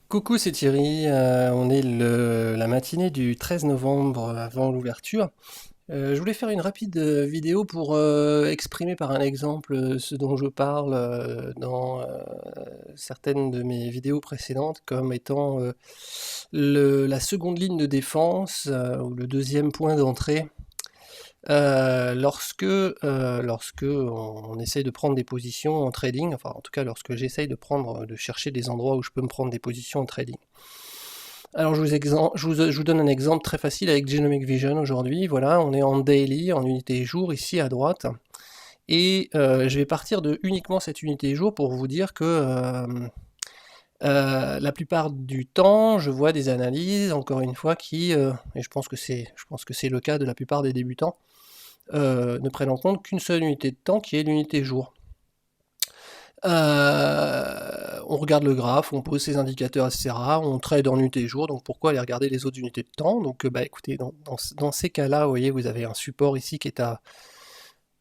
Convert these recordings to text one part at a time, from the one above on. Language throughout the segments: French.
Coucou, c'est Thierry. On est la matinée du 13 novembre avant l'ouverture. Je voulais faire une rapide vidéo pour exprimer par un exemple ce dont je parle dans certaines de mes vidéos précédentes comme étant la seconde ligne de défense ou le deuxième point d'entrée lorsque on essaye de prendre des positions en trading, enfin en tout cas lorsque j'essaye de chercher des endroits où je peux me prendre des positions en trading. Alors je vous donne un exemple très facile avec Genomic Vision aujourd'hui. Voilà, on est en daily, en unité jour ici à droite. Et je vais partir de uniquement cette unité jour pour vous dire que la plupart du temps, je vois des analyses, encore une fois, et je pense que c'est le cas de la plupart des débutants, ne prennent en compte qu'une seule unité de temps qui est l'unité jour. On regarde le graphe, on pose ses indicateurs, etc. On trade en unité jour, donc pourquoi aller regarder les autres unités de temps? Donc bah écoutez, dans ces cas-là, vous voyez, vous avez un support ici qui est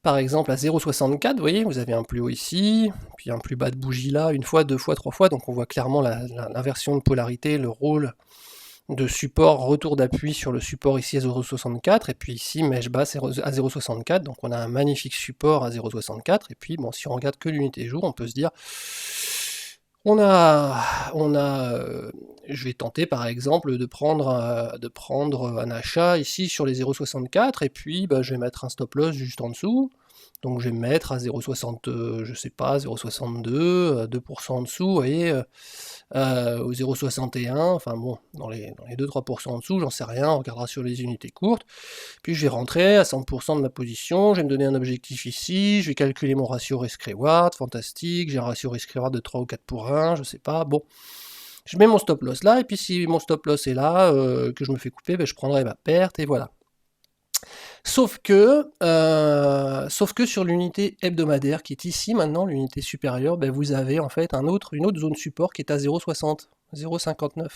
par exemple à 0,64, vous voyez, vous avez un plus haut ici, puis un plus bas de bougie là, une fois, deux fois, trois fois, donc on voit clairement l'inversion de polarité, le rôle de support, retour d'appui sur le support ici à 0,64, et puis ici mèche basse à 0,64, donc on a un magnifique support à 0,64, et puis bon, si on regarde que l'unité jour, on peut se dire, je vais tenter par exemple de prendre un achat ici sur les 0,64, et puis bah, je vais mettre un stop loss juste en dessous, donc je vais me mettre à 0,60, je sais pas, 0,62, 2% en dessous, vous voyez, au 0,61, enfin bon, dans les 2-3% en dessous, j'en sais rien, on regardera sur les unités courtes, puis je vais rentrer à 100% de ma position, je vais me donner un objectif ici, je vais calculer mon ratio risk-reward, fantastique, j'ai un ratio risk-reward de 3 ou 4 pour 1, je sais pas, bon. Je mets mon stop loss là, et puis si mon stop loss est là, que je me fais couper, ben je prendrai ma perte, et voilà. Sauf que sur l'unité hebdomadaire qui est ici maintenant, l'unité supérieure, ben vous avez en fait une autre zone support qui est à 0,60, 0,59.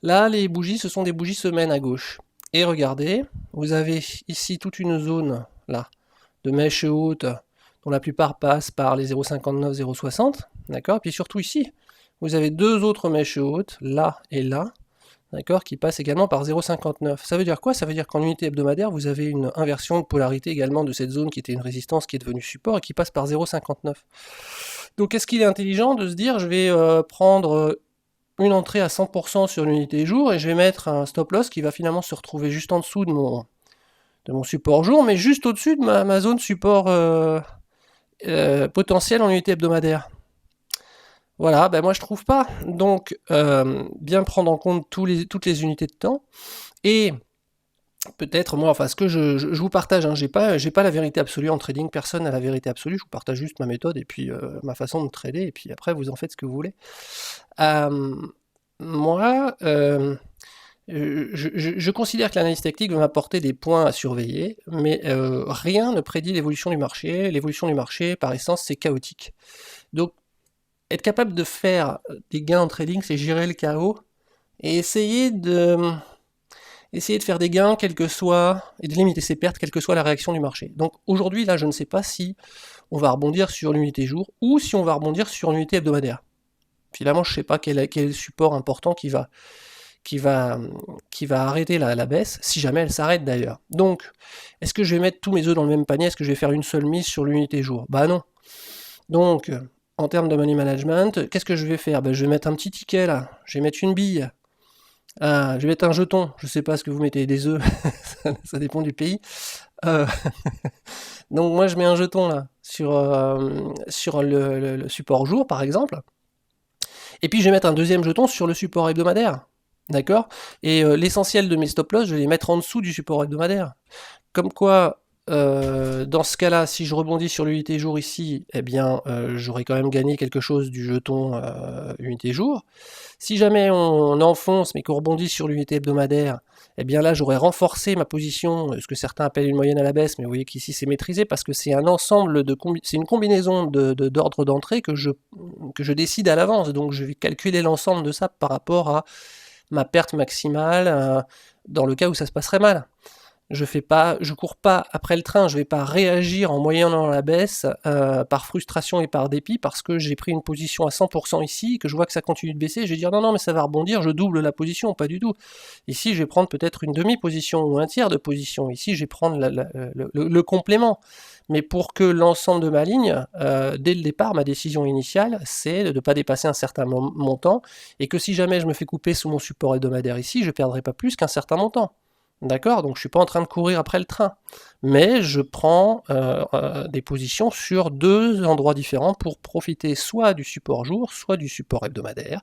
Là, les bougies, ce sont des bougies semaines à gauche. Et regardez, vous avez ici toute une zone là de mèches hautes dont la plupart passent par les 0,59, 0,60, d'accord. Puis surtout ici, vous avez deux autres mèches hautes, là et là, d'accord, qui passe également par 0,59. Ça veut dire quoi? Ça veut dire qu'en unité hebdomadaire, vous avez une inversion de polarité également de cette zone qui était une résistance qui est devenue support et qui passe par 0,59. Donc est-ce qu'il est intelligent de se dire je vais prendre une entrée à 100% sur l'unité jour et je vais mettre un stop loss qui va finalement se retrouver juste en dessous de mon support jour, mais juste au-dessus de ma zone support potentielle en unité hebdomadaire? Voilà, ben moi je trouve pas. Donc, bien prendre en compte toutes les unités de temps. Et peut-être, moi, enfin, ce que je vous partage, hein, j'ai pas la vérité absolue en trading, personne n'a la vérité absolue, je vous partage juste ma méthode et puis ma façon de trader, et puis après, vous en faites ce que vous voulez. Moi, je considère que l'analyse technique va m'apporter des points à surveiller, mais rien ne prédit l'évolution du marché. L'évolution du marché, par essence, c'est chaotique. Donc, être capable de faire des gains en trading, c'est gérer le chaos et essayer de faire des gains, et de limiter ses pertes, quelle que soit la réaction du marché. Donc aujourd'hui, là, je ne sais pas si on va rebondir sur l'unité jour ou si on va rebondir sur l'unité hebdomadaire. Finalement, je ne sais pas quel est le support important qui va arrêter la baisse, si jamais elle s'arrête d'ailleurs. Donc, est-ce que je vais mettre tous mes œufs dans le même panier? Est-ce que je vais faire une seule mise sur l'unité jour? Bah non. Donc, en termes de money management, qu'est-ce que je vais faire? Ben, je vais mettre un petit ticket là, je vais mettre une bille, je vais mettre un jeton, je sais pas ce que vous mettez, des œufs, ça dépend du pays. Euh, donc moi je mets un jeton là, sur le support jour par exemple, et puis je vais mettre un deuxième jeton sur le support hebdomadaire. D'accord. Et l'essentiel de mes stop loss, je vais les mettre en dessous du support hebdomadaire. Comme quoi, dans ce cas-là, si je rebondis sur l'unité jour ici, eh bien, j'aurais quand même gagné quelque chose du jeton unité jour. Si jamais on enfonce, mais qu'on rebondit sur l'unité hebdomadaire, eh bien là, j'aurais renforcé ma position, ce que certains appellent une moyenne à la baisse, mais vous voyez qu'ici, c'est maîtrisé, parce que c'est un ensemble c'est une combinaison d'ordres d'entrée que je décide à l'avance. Donc, je vais calculer l'ensemble de ça par rapport à ma perte maximale, dans le cas où ça se passerait mal. je cours pas après le train, je vais pas réagir en moyennant la baisse par frustration et par dépit parce que j'ai pris une position à 100% ici, que je vois que ça continue de baisser, je vais dire non, non, mais ça va rebondir, je double la position, pas du tout. Ici, je vais prendre peut-être une demi-position ou un tiers de position. Ici, je vais prendre le complément. Mais pour que l'ensemble de ma ligne, dès le départ, ma décision initiale, c'est de ne pas dépasser un certain montant, et que si jamais je me fais couper sous mon support hebdomadaire ici, je ne perdrai pas plus qu'un certain montant. D'accord? Donc je suis pas en train de courir après le train. Mais je prends des positions sur deux endroits différents pour profiter soit du support jour, soit du support hebdomadaire.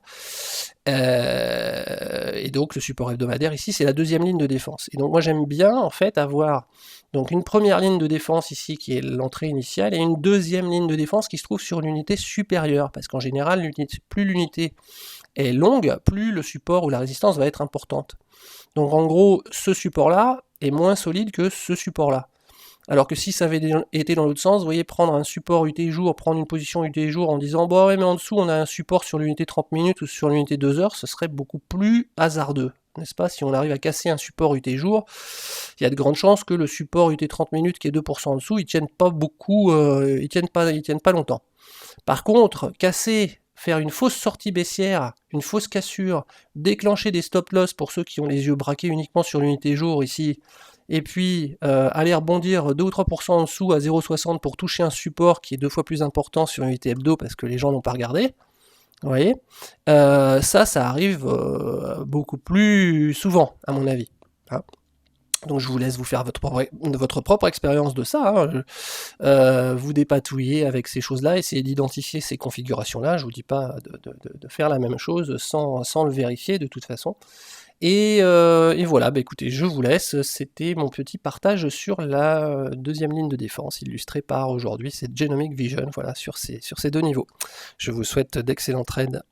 Et donc le support hebdomadaire ici, c'est la deuxième ligne de défense. Et donc moi j'aime bien en fait avoir donc une première ligne de défense ici qui est l'entrée initiale et une deuxième ligne de défense qui se trouve sur l'unité supérieure. Parce qu'en général, plus l'unité est longue, plus le support ou la résistance va être importante. Donc en gros, ce support-là est moins solide que ce support-là. Alors que si ça avait été dans l'autre sens, vous voyez, prendre un support UT jour, prendre une position UT jour en disant bon ouais mais en dessous on a un support sur l'unité 30 minutes ou sur l'unité 2 heures, ce serait beaucoup plus hasardeux, n'est-ce pas? Si on arrive à casser un support UT jour, il y a de grandes chances que le support UT 30 minutes qui est 2% en dessous, il tienne pas beaucoup, il tienne pas longtemps. Par contre, faire une fausse sortie baissière, une fausse cassure, déclencher des stop-loss pour ceux qui ont les yeux braqués uniquement sur l'unité jour ici, et puis aller rebondir 2 ou 3% en dessous à 0,60 pour toucher un support qui est 2 fois plus important sur l'unité hebdo parce que les gens n'ont pas regardé, vous voyez, ça arrive beaucoup plus souvent, à mon avis. Hein. Donc je vous laisse vous faire votre propre expérience de ça, hein. Vous dépatouiller avec ces choses-là, essayer d'identifier ces configurations-là, je vous dis pas de faire la même chose sans le vérifier de toute façon. Et voilà, bah écoutez, je vous laisse, c'était mon petit partage sur la deuxième ligne de défense, illustrée par aujourd'hui cette Genomic Vision, voilà, sur ces deux niveaux. Je vous souhaite d'excellents trades.